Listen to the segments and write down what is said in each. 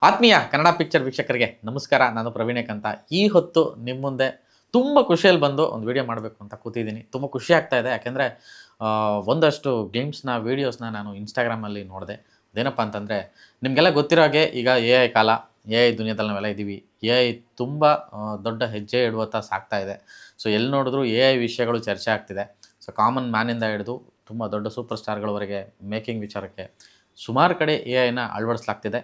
ಆತ್ಮೀಯ ಕನ್ನಡ ಪಿಕ್ಚರ್ ವೀಕ್ಷಕರಿಗೆ ನಮಸ್ಕಾರ. ನಾನು ಪ್ರವೀಣೇಕ್ ಅಂತ. ಈ ಹೊತ್ತು ನಿಮ್ಮ ಮುಂದೆ ತುಂಬ ಖುಷಿಯಲ್ಲಿ ಬಂದು ಒಂದು ವಿಡಿಯೋ ಮಾಡಬೇಕು ಅಂತ ಕೂತಿದ್ದೀನಿ. ತುಂಬ ಖುಷಿ ಆಗ್ತಾ ಇದೆ. ಯಾಕೆಂದರೆ ಒಂದಷ್ಟು ಗೇಮ್ಸ್‌ನ, ವೀಡಿಯೋಸ್‌ನ ನಾನು ಇನ್‌ಸ್ಟಾಗ್ರಾಮಲ್ಲಿ ನೋಡಿದೆ. ಅದೇನಪ್ಪ ಅಂತಂದರೆ, ನಿಮಗೆಲ್ಲ ಗೊತ್ತಿರೋ ಹಾಗೆ ಈಗ ಎ.ಐ. ಕಾಲ, ಎ.ಐ. ದುನಿಯಾದಲ್ಲಿ ನಾವೆಲ್ಲ ಇದ್ದೀವಿ. ಎ.ಐ. ತುಂಬ ದೊಡ್ಡ ಹೆಜ್ಜೆ ಇಡುವತ್ತ ಸಾಗ್ತಾ ಇದೆ. ಸೊ ಎಲ್ಲಿ ನೋಡಿದ್ರೂ ಎ.ಐ. ವಿಷಯಗಳು ಚರ್ಚೆ ಆಗ್ತಿದೆ. ಸೊ ಕಾಮನ್ ಮ್ಯಾನಿಂದ ಹಿಡಿದು ತುಂಬ ದೊಡ್ಡ ಸೂಪರ್ ಸ್ಟಾರ್‌ಗಳವರೆಗೆ ಮೇಕಿಂಗ್ ವಿಚಾರಕ್ಕೆ ಸುಮಾರು ಕಡೆ ಎ.ಐನ ಅಳವಡಿಸಲಾಗ್ತಿದೆ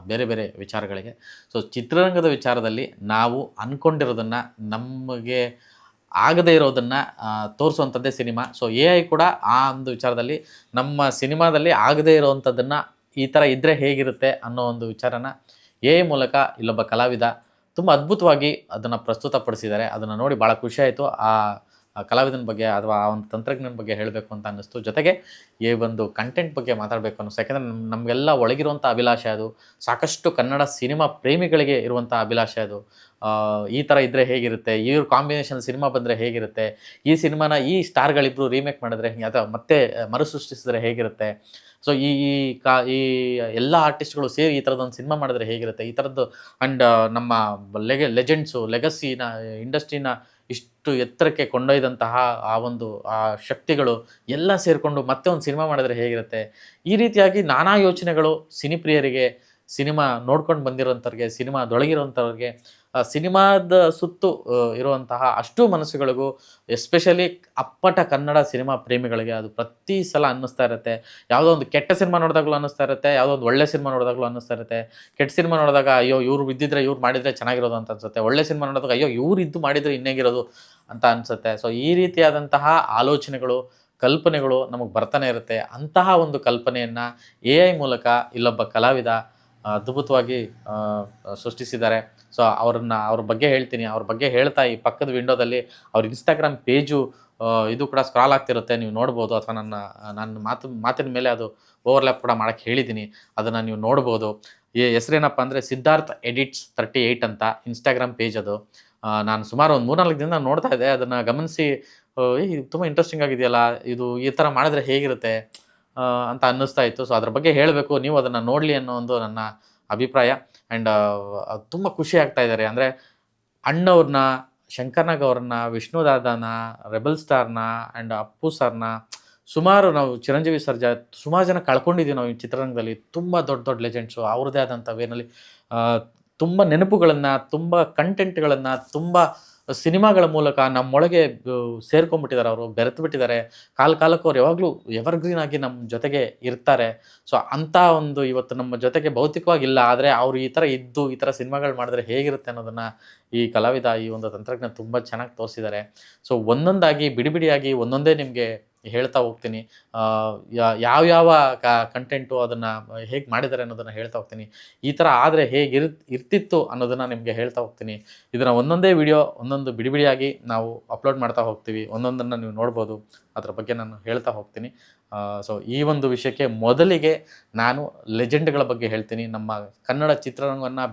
ಬೇರೆ ಬೇರೆ ವಿಚಾರಗಳಿಗೆ. ಸೊ ಚಿತ್ರರಂಗದ ವಿಚಾರದಲ್ಲಿ ನಾವು ಅಂದ್ಕೊಂಡಿರೋದನ್ನು, ನಮಗೆ ಆಗದೇ ಇರೋದನ್ನು ತೋರಿಸುವಂಥದ್ದೇ ಸಿನಿಮಾ. So AI. ಕೂಡ ಆ ಒಂದು ವಿಚಾರದಲ್ಲಿ ನಮ್ಮ ಸಿನಿಮಾದಲ್ಲಿ ಆಗದೇ ಇರುವಂಥದ್ದನ್ನು ಈ ಥರ ಇದ್ದರೆ ಹೇಗಿರುತ್ತೆ ಅನ್ನೋ ಒಂದು ವಿಚಾರನ ಎ.ಐ. ಮೂಲಕ ಇಲ್ಲೊಬ್ಬ ಕಲಾವಿದ ತುಂಬ ಅದ್ಭುತವಾಗಿ ಅದನ್ನು ಪ್ರಸ್ತುತಪಡಿಸಿದ್ದಾರೆ. ಅದನ್ನು ನೋಡಿ ಭಾಳ ಖುಷಿಯಾಯಿತು. ಆ ಆ ಕಲಾವಿದನ ಬಗ್ಗೆ ಅಥವಾ ಆ ಒಂದು ತಂತ್ರಜ್ಞನ ಬಗ್ಗೆ ಹೇಳಬೇಕು ಅಂತ ಅನ್ನಿಸ್ತು. ಜೊತೆಗೆ ಈ ಒಂದು ಕಂಟೆಂಟ್ ಬಗ್ಗೆ ಮಾತಾಡಬೇಕು ಅನ್ನಿಸ್ತು. ಯಾಕೆಂದರೆ ನಮಗೆಲ್ಲ ಒಳಗಿರುವಂಥ ಅಭಿಲಾಷೆ ಅದು. ಸಾಕಷ್ಟು ಕನ್ನಡ ಸಿನಿಮಾ ಪ್ರೇಮಿಗಳಿಗೆ ಇರುವಂಥ ಅಭಿಲಾಷೆ ಅದು. ಈ ಥರ ಇದ್ದರೆ ಹೇಗಿರುತ್ತೆ, ಇವ್ರ ಕಾಂಬಿನೇಷನ್ ಸಿನಿಮಾ ಬಂದರೆ ಹೇಗಿರುತ್ತೆ, ಈ ಸಿನಿಮಾನ ಈ ಸ್ಟಾರ್ಗಳಿಬ್ಬರು ರೀಮೇಕ್ ಮಾಡಿದ್ರೆ ಅಥವಾ ಮತ್ತೆ ಮರುಸೃಷ್ಟಿಸಿದ್ರೆ ಹೇಗಿರುತ್ತೆ, ಸೊ ಈ ಈ ಕಾ ಈ ಎಲ್ಲ ಆರ್ಟಿಸ್ಟ್ಗಳು ಸೇರಿ ಈ ಥರದೊಂದು ಸಿನಿಮಾ ಮಾಡಿದ್ರೆ ಹೇಗಿರುತ್ತೆ, ಈ ಥರದ್ದು ಆ್ಯಂಡ್ ನಮ್ಮ ಲೆಜೆಂಡ್ಸು ಲೆಗಸಿನ ಇಂಡಸ್ಟ್ರಿನ ಇಷ್ಟು ಎತ್ತರಕ್ಕೆ ಕೊಂಡೊಯ್ದಂತಹ ಆ ಒಂದು ಆ ಶಕ್ತಿಗಳು ಎಲ್ಲ ಸೇರಿಕೊಂಡು ಮತ್ತೆ ಒಂದು ಸಿನಿಮಾ ಮಾಡಿದ್ರೆ ಹೇಗಿರುತ್ತೆ, ಈ ರೀತಿಯಾಗಿ ನಾನಾ ಯೋಚನೆಗಳು ಸಿನಿಪ್ರಿಯರಿಗೆ, ಸಿನಿಮಾ ನೋಡ್ಕೊಂಡು ಬಂದಿರೋಂಥವ್ರಿಗೆ, ಸಿನಿಮಾದೊಳಗಿರೋಂಥವ್ರಿಗೆ, ಸಿನಿಮಾದ ಸುತ್ತು ಇರುವಂತಹ ಅಷ್ಟೂ ಮನಸ್ಸುಗಳಿಗೂ, ಎಸ್ಪೆಷಲಿ ಅಪ್ಪಟ ಕನ್ನಡ ಸಿನಿಮಾ ಪ್ರೇಮಿಗಳಿಗೆ ಅದು ಪ್ರತಿ ಸಲ ಅನ್ನಿಸ್ತಾ ಇರುತ್ತೆ. ಯಾವುದೋ ಒಂದು ಕೆಟ್ಟ ಸಿನಿಮಾ ನೋಡಿದಾಗಲೂ ಅನ್ನಿಸ್ತಾ ಇರುತ್ತೆ, ಯಾವುದೋ ಒಂದು ಒಳ್ಳೆ ಸಿನಿಮಾ ನೋಡಿದಾಗಲೂ ಅನ್ನಿಸ್ತಾ ಇರುತ್ತೆ. ಕೆಟ್ಟ ಸಿನಿಮಾ ನೋಡಿದಾಗ ಅಯ್ಯೋ ಇವ್ರು ಇದ್ದಿದ್ರೆ ಇವ್ರು ಮಾಡಿದರೆ ಚೆನ್ನಾಗಿರೋದು ಅಂತ ಅನ್ಸುತ್ತೆ. ಒಳ್ಳೆ ಸಿನಿಮಾ ನೋಡಿದಾಗ ಅಯ್ಯೋ ಇವ್ರು ಇದ್ದು ಮಾಡಿದರೆ ಇನ್ನೇಗಿರೋದು ಅಂತ ಅನಿಸುತ್ತೆ. ಸೊ ಈ ರೀತಿಯಾದಂತಹ ಆಲೋಚನೆಗಳು, ಕಲ್ಪನೆಗಳು ನಮಗೆ ಬರ್ತಾನೆ ಇರುತ್ತೆ. ಅಂತಹ ಒಂದು ಕಲ್ಪನೆಯನ್ನು ಎ.ಐ. ಮೂಲಕ ಇಲ್ಲೊಬ್ಬ ಕಲಾವಿದ ಅದ್ಭುತವಾಗಿ ಸೃಷ್ಟಿಸಿದ್ದಾರೆ. ಸೊ ಅವ್ರ ಬಗ್ಗೆ ಹೇಳ್ತೀನಿ. ಅವ್ರ ಬಗ್ಗೆ ಹೇಳ್ತಾ ಈ ಪಕ್ಕದ ವಿಂಡೋದಲ್ಲಿ ಅವ್ರ ಇನ್‌ಸ್ಟಾಗ್ರಾಮ್ ಪೇಜು ಇದು ಕೂಡ ಸ್ಕ್ರಾಲ್ ಆಗ್ತಿರುತ್ತೆ. ನೀವು ನೋಡ್ಬೋದು, ಅಥವಾ ನನ್ನ ಮಾತಿನ ಮೇಲೆ ಅದು ಓವರ್‌ಲ್ಯಾಪ್ ಕೂಡ ಮಾಡಕ್ಕೆ ಹೇಳಿದ್ದೀನಿ. ಅದನ್ನು ನೀವು ನೋಡ್ಬೋದು. ಹೆಸರೇನಪ್ಪ ಅಂದರೆ ಸಿದ್ಧಾರ್ಥ್ ಎಡಿಟ್ಸ್ 38 ಅಂತ ಇನ್‌ಸ್ಟಾಗ್ರಾಮ್ ಪೇಜ್ ಅದು. ನಾನು ಸುಮಾರು ಒಂದು 3-4 ದಿನದಿಂದ ನೋಡ್ತಾ ಇದ್ದೆ. ಅದನ್ನು ಗಮನಿಸಿ ಇದು ತುಂಬ ಇಂಟ್ರೆಸ್ಟಿಂಗ್ ಆಗಿದೆಯಲ್ಲ, ಇದು ಈ ಥರ ಮಾಡಿದ್ರೆ ಹೇಗಿರುತ್ತೆ ಅಂತ ಅನ್ನಿಸ್ತಾ ಇತ್ತು. ಸೊ ಅದ್ರ ಬಗ್ಗೆ ಹೇಳಬೇಕು, ನೀವು ಅದನ್ನು ನೋಡಲಿ ಅನ್ನೋ ಒಂದು ನನ್ನ ಅಭಿಪ್ರಾಯ. ಆ್ಯಂಡ್ ತುಂಬ ಖುಷಿ ಆಗ್ತಾ ಇದ್ದಾರೆ. ಅಂದರೆ ಅಣ್ಣವ್ರನ್ನ, ಶಂಕರ್ನಾಗ್ ಅವ್ರನ್ನ, ವಿಷ್ಣುದಾದಾನ, ರೆಬೆಲ್ ಸ್ಟಾರ್‌ನ ಆ್ಯಂಡ್ ಅಪ್ಪು ಸರ್‌ನ, ಸುಮಾರು ನಾವು ಚಿರಂಜೀವಿ ಸರ್ಜಾ, ಸುಮಾರು ಜನ ಕಳ್ಕೊಂಡಿದ್ದೀವಿ ನಾವು ಈ ಚಿತ್ರರಂಗದಲ್ಲಿ. ತುಂಬ ದೊಡ್ಡ ದೊಡ್ಡ ಲೆಜೆಂಡ್ಸು ಅವ್ರದ್ದೇ ಆದಂಥ ವೇನಲ್ಲಿ ತುಂಬ ನೆನಪುಗಳನ್ನು, ತುಂಬ ಕಂಟೆಂಟ್ಗಳನ್ನು, ತುಂಬ ಸಿನಿಮಾಗಳ ಮೂಲಕ ನಮ್ಮೊಳಗೆ ಸೇರ್ಕೊಂಡ್ಬಿಟ್ಟಿದ್ದಾರೆ ಅವರು, ಬೆರೆತು ಬಿಟ್ಟಿದ್ದಾರೆ. ಕಾಲಕ್ಕೂ ಅವ್ರು ಯಾವಾಗಲೂ ಎವರ್‌ಗ್ರೀನ್ ಆಗಿ ನಮ್ಮ ಜೊತೆಗೆ ಇರ್ತಾರೆ. ಸೊ ಅಂಥ ಒಂದು ಇವತ್ತು ನಮ್ಮ ಜೊತೆಗೆ ಭೌತಿಕವಾಗಿಲ್ಲ, ಆದರೆ ಅವರು ಈ ಥರ ಇದ್ದು ಈ ಥರ ಸಿನಿಮಾಗಳು ಮಾಡಿದ್ರೆ ಹೇಗಿರುತ್ತೆ ಅನ್ನೋದನ್ನು ಈ ಕಲಾವಿದ, ಈ ಒಂದು ತಂತ್ರಜ್ಞ ತುಂಬ ಚೆನ್ನಾಗಿ ತೋರಿಸಿದ್ದಾರೆ. ಸೊ ಒಂದೊಂದಾಗಿ ಬಿಡಿಯಾಗಿ ಒಂದೊಂದೇ ನಿಮಗೆ ಹೇಳ್ತಾ ಹೋಗ್ತೀನಿ. ಯಾವ್ಯಾವ ಕಂಟೆಂಟು ಅದನ್ನು ಹೇಗೆ ಮಾಡಿದ್ದಾರೆ ಅನ್ನೋದನ್ನು ಹೇಳ್ತಾ ಹೋಗ್ತೀನಿ. ಈ ಥರ ಆದರೆ ಇರ್ತಿತ್ತು ಅನ್ನೋದನ್ನು ನಿಮಗೆ ಹೇಳ್ತಾ ಹೋಗ್ತೀನಿ. ಇದನ್ನು ಒಂದೊಂದೇ ವಿಡಿಯೋ ಒಂದೊಂದು ಬಿಡಿಯಾಗಿ ನಾವು ಅಪ್ಲೋಡ್ ಮಾಡ್ತಾ ಹೋಗ್ತೀವಿ. ಒಂದೊಂದನ್ನು ನೀವು ನೋಡ್ಬೋದು. ಅದರ ಬಗ್ಗೆ ನಾನು ಹೇಳ್ತಾ ಹೋಗ್ತೀನಿ. ಸೊ ಈ ಒಂದು ವಿಷಯಕ್ಕೆ ಮೊದಲಿಗೆ ನಾನು ಲೆಜೆಂಡ್ಗಳ ಬಗ್ಗೆ ಹೇಳ್ತೀನಿ. ನಮ್ಮ ಕನ್ನಡ ಚಿತ್ರರಂಗವನ್ನು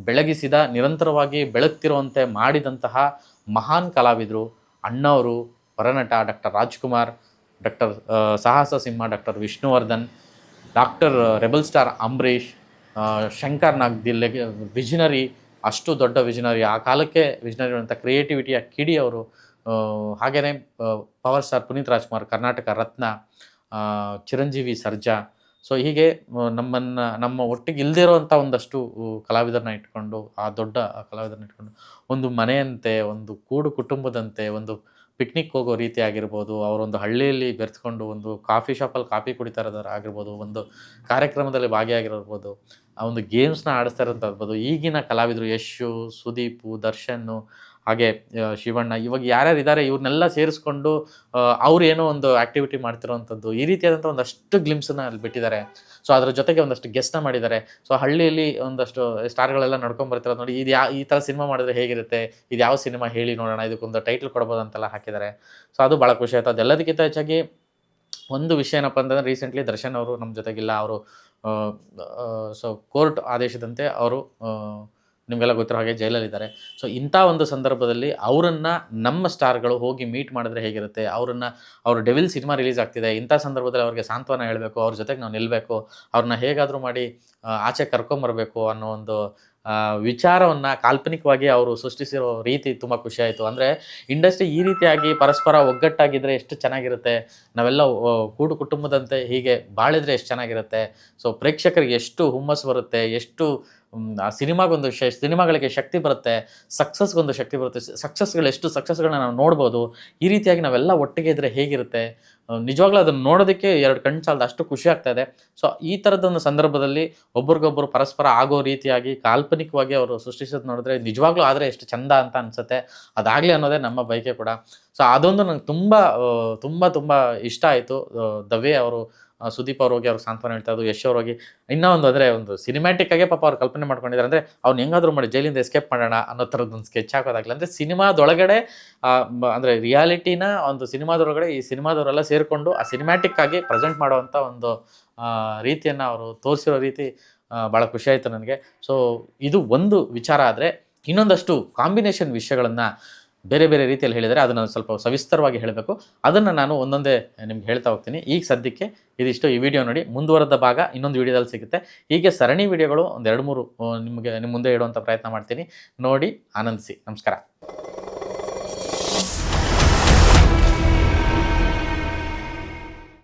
ಬೆಳಗಿಸಿದ, ನಿರಂತರವಾಗಿ ಬೆಳಗ್ತಿರುವಂತೆ ಮಾಡಿದಂತಹ ಮಹಾನ್ ಕಲಾವಿದರು ಅಣ್ಣವರು, ಹೊರನಟ doctor Rajkumar, doctor Sahasa Simha doctor Vishnuvardhan, doctor rebel star Ambareesh, Shankar Nag visionary, ಅಷ್ಟು ದೊಡ್ಡ ವಿಷನರಿ, ಆ ಕಾಲಕ್ಕೆ ವಿಷನರಿ ಅಂತ ಕ್ರಿಯೇಟಿವಿಟಿಯ ಕಿಡಿ ಅವರು. ಹಾಗೆಯೇ power star Puneeth Rajkumar, Karnataka Ratna, Chiranjeevi Sarja. So ಹೀಗೆ ನಮ್ಮ ಒಟ್ಟಿಗೆ ಇಲ್ಲದೇ ಇರೋವಂಥ ಒಂದಷ್ಟು ಕಲಾವಿದರನ್ನ ಇಟ್ಕೊಂಡು, ಆ ದೊಡ್ಡ ಕಲಾವಿದರನ್ನ ಇಟ್ಕೊಂಡು ಒಂದು ಮನೆಯಂತೆ, ಒಂದು ಕೂಡು ಕುಟುಂಬದಂತೆ, ಒಂದು ಪಿಕ್ನಿಕ್ ಹೋಗೋ ರೀತಿ ಆಗಿರ್ಬೋದು, ಅವರೊಂದು ಹಳ್ಳಿಯಲ್ಲಿ ಬೆರೆತ್ಕೊಂಡು ಒಂದು ಕಾಫಿ ಶಾಪಲ್ಲಿ ಕಾಫಿ ಕುಡಿತಾ ಇರೋದಾರು ಆಗಿರ್ಬೋದು, ಒಂದು ಕಾರ್ಯಕ್ರಮದಲ್ಲಿ ಭಾಗಿಯಾಗಿರ್ಬೋದು, ಆ ಒಂದು ಗೇಮ್ಸ್‌ನ ಆಡಿಸ್ತಾ ಇರೋಂಥದ್ದು. ಈಗಿನ ಕಲಾವಿದರು ಯಶು, ಸುದೀಪು, ದರ್ಶನ್ನು, ಹಾಗೆ ಶಿವಣ್ಣ, ಇವಾಗ ಯಾರ್ಯಾರು ಇದ್ದಾರೆ ಇವ್ರನ್ನೆಲ್ಲ ಸೇರಿಸ್ಕೊಂಡು ಅವ್ರು ಏನೋ ಒಂದು ಆ್ಯಕ್ಟಿವಿಟಿ ಮಾಡ್ತಿರೋವಂಥದ್ದು, ಈ ರೀತಿಯಾದಂಥ ಒಂದಷ್ಟು ಗ್ಲಿಮ್ಸನ್ನು ಅಲ್ಲಿ ಬಿಟ್ಟಿದ್ದಾರೆ. ಸೊ ಅದ್ರ ಜೊತೆಗೆ ಒಂದಷ್ಟು ಗೆಸ್ಟ್‌ನ ಮಾಡಿದ್ದಾರೆ. ಸೊ ಹಳ್ಳಿಯಲ್ಲಿ ಒಂದಷ್ಟು ಸ್ಟಾರ್‌ಗಳೆಲ್ಲ ನಡ್ಕೊಂಡು ಬರ್ತಿರೋದು ನೋಡಿ, ಈ ಥರ ಸಿನಿಮಾ ಮಾಡಿದ್ರೆ ಹೇಗಿರುತ್ತೆ, ಇದು ಯಾವ ಸಿನಿಮಾ ಹೇಳಿ ನೋಡೋಣ, ಇದಕ್ಕೊಂದು ಟೈಟಲ್ ಕೊಡ್ಬೋದು ಅಂತೆಲ್ಲ ಹಾಕಿದ್ದಾರೆ. ಸೊ ಅದು ಭಾಳ ಖುಷಿ ಆಯಿತು. ಅದೆಲ್ಲದಕ್ಕಿಂತ ಹೆಚ್ಚಾಗಿ ಒಂದು ವಿಷಯ ಏನಪ್ಪ ಅಂತಂದರೆ, ರೀಸೆಂಟ್ಲಿ ದರ್ಶನ್ ಅವರು ನಮ್ಮ ಜೊತೆಗಿಲ್ಲ. ಅವರು ಸೊ ಕೋರ್ಟ್ ಆದೇಶದಂತೆ ಅವರು ನಿಮಗೆಲ್ಲ ಗೊತ್ತಿರೋ ಹಾಗೆ ಜೈಲಲ್ಲಿದ್ದಾರೆ. ಸೊ ಇಂಥ ಒಂದು ಸಂದರ್ಭದಲ್ಲಿ ಅವರನ್ನು ನಮ್ಮ ಸ್ಟಾರ್ಗಳು ಹೋಗಿ ಮೀಟ್ ಮಾಡಿದ್ರೆ ಹೇಗಿರುತ್ತೆ, ಅವರು ಡೆವಿಲ್ ಸಿನಿಮಾ ರಿಲೀಸ್ ಆಗ್ತಿದೆ, ಇಂಥ ಸಂದರ್ಭದಲ್ಲಿ ಅವ್ರಿಗೆ ಸಾಂತ್ವನ ಹೇಳಬೇಕು, ಅವ್ರ ಜೊತೆಗೆ ನಾವು ನಿಲ್ಲಬೇಕು, ಅವ್ರನ್ನ ಹೇಗಾದರೂ ಮಾಡಿ ಆಚೆ ಕರ್ಕೊಂಬರಬೇಕು ಅನ್ನೋ ಒಂದು ವಿಚಾರವನ್ನು ಕಾಲ್ಪನಿಕವಾಗಿ ಅವರು ಸೃಷ್ಟಿಸಿರೋ ರೀತಿ ತುಂಬ ಖುಷಿಯಾಯಿತು. ಅಂದರೆ ಇಂಡಸ್ಟ್ರಿ ಈ ರೀತಿಯಾಗಿ ಪರಸ್ಪರ ಒಗ್ಗಟ್ಟಾಗಿದ್ದರೆ ಎಷ್ಟು ಚೆನ್ನಾಗಿರುತ್ತೆ, ನಾವೆಲ್ಲ ಕೂಡು ಕುಟುಂಬದಂತೆ ಹೀಗೆ ಬಾಳಿದ್ರೆ ಎಷ್ಟು ಚೆನ್ನಾಗಿರುತ್ತೆ. ಸೊ ಪ್ರೇಕ್ಷಕರಿಗೆ ಎಷ್ಟು ಹುಮ್ಮಸ್ಸು ಬರುತ್ತೆ, ಎಷ್ಟು ಆ ಸಿನಿಮಾಗಳಿಗೆ ಶಕ್ತಿ ಬರುತ್ತೆ, ಸಕ್ಸಸ್ಗೊಂದು ಶಕ್ತಿ ಬರುತ್ತೆ, ಎಷ್ಟು ಸಕ್ಸಸ್ಗಳನ್ನ ನಾವು ನೋಡ್ಬೋದು. ಈ ರೀತಿಯಾಗಿ ನಾವೆಲ್ಲ ಒಟ್ಟಿಗೆ ಇದ್ದರೆ ಹೇಗಿರುತ್ತೆ, ನಿಜವಾಗ್ಲೂ ಅದನ್ನು ನೋಡೋದಕ್ಕೆ 2 ಕಣ್ಣು ಸಾಲದು, ಅಷ್ಟು ಖುಷಿ ಆಗ್ತಾ ಇದೆ. ಸೊ ಈ ಥರದೊಂದು ಸಂದರ್ಭದಲ್ಲಿ ಒಬ್ರಿಗೊಬ್ಬರು ಪರಸ್ಪರ ಆಗೋ ರೀತಿಯಾಗಿ ಕಾಲ್ಪನಿಕವಾಗಿ ಅವರು ಸೃಷ್ಟಿಸೋದು ನೋಡಿದ್ರೆ ನಿಜವಾಗ್ಲೂ ಆದರೆ ಎಷ್ಟು ಚಂದ ಅಂತ ಅನಿಸುತ್ತೆ. ಅದಾಗಲಿ ಅನ್ನೋದೇ ನಮ್ಮ ಬಯಕೆ ಕೂಡ. ಸೊ ಅದೊಂದು ನಂಗೆ ತುಂಬ ಇಷ್ಟ ಆಯಿತು. ದವೆ ಅವರು ಸುದೀಪ್ ಅವ್ರು ಹೋಗಿ ಅವ್ರಿಗೆ ಸಾಂತ್ವನ ಹೇಳ್ತಾ ಇದ್ದು, ಯಶ್ ಅವ್ರು ಹೋಗಿ ಇನ್ನೂ ಒಂದು ಸಿನಿಮ್ಯಾಟಿಕ್ ಆಗೇ ಪಾಪ ಅವ್ರು ಕಲ್ಪನೆ ಮಾಡ್ಕೊಂಡಿದ್ದಾರೆ. ಅಂದರೆ ಅವ್ನು ಹೆಂಗಾದರೂ ಮಾಡಿ ಜೈಲಿಂದ ಎಸ್ಕೇಪ್ ಮಾಡೋಣ ಅನ್ನೋ ಥರದ್ದೊಂದು ಸ್ಕೆಚ್ ಹಾಕೋದಾಗಲಿ, ಅಂದರೆ ಸಿನಿಮಾದೊಳಗಡೆ ಅಂದರೆ ರಿಯಾಲಿಟಿನ ಒಂದು ಸಿನಿಮಾದೊಳಗಡೆ ಈ ಸಿನಿಮಾದವರೆಲ್ಲ ಸೇರಿಕೊಂಡು ಆ ಸಿನಿಮ್ಯಾಟಿಕ್ ಆಗಿ ಪ್ರೆಸೆಂಟ್ ಮಾಡುವಂಥ ಒಂದು ರೀತಿಯನ್ನು ಅವರು ತೋರಿಸಿರೋ ರೀತಿ ಭಾಳ ಖುಷಿಯಾಯಿತು ನನಗೆ. ಸೊ ಇದು ಒಂದು ವಿಚಾರ. ಆದರೆ ಇನ್ನೊಂದಷ್ಟು ಕಾಂಬಿನೇಷನ್ ವಿಷಯಗಳನ್ನು ಬೇರೆ ರೀತಿಯಲ್ಲಿ ಹೇಳಿದರೆ ಅದನ್ನು ಸ್ವಲ್ಪ ಸವಿಸ್ತರವಾಗಿ ಹೇಳಬೇಕು. ಅದನ್ನು ನಾನು ಒಂದೊಂದೇ ನಿಮ್ಗೆ ಹೇಳ್ತಾ ಹೋಗ್ತೀನಿ. ಈಗ ಸದ್ಯಕ್ಕೆ ಇದಿಷ್ಟು. ಈ ವಿಡಿಯೋ ನೋಡಿ, ಮುಂದುವರೆದ ಭಾಗ ಇನ್ನೊಂದು ವಿಡಿಯೋದಲ್ಲಿ ಸಿಗುತ್ತೆ. ಹೀಗೆ ಸರಣಿ ವಿಡಿಯೋಗಳು ಒಂದು 2-3 ನಿಮ್ಮ ಮುಂದೆ ಇಡುವಂಥ ಪ್ರಯತ್ನ ಮಾಡ್ತೀನಿ. ನೋಡಿ ಆನಂದಿಸಿ. ನಮಸ್ಕಾರ.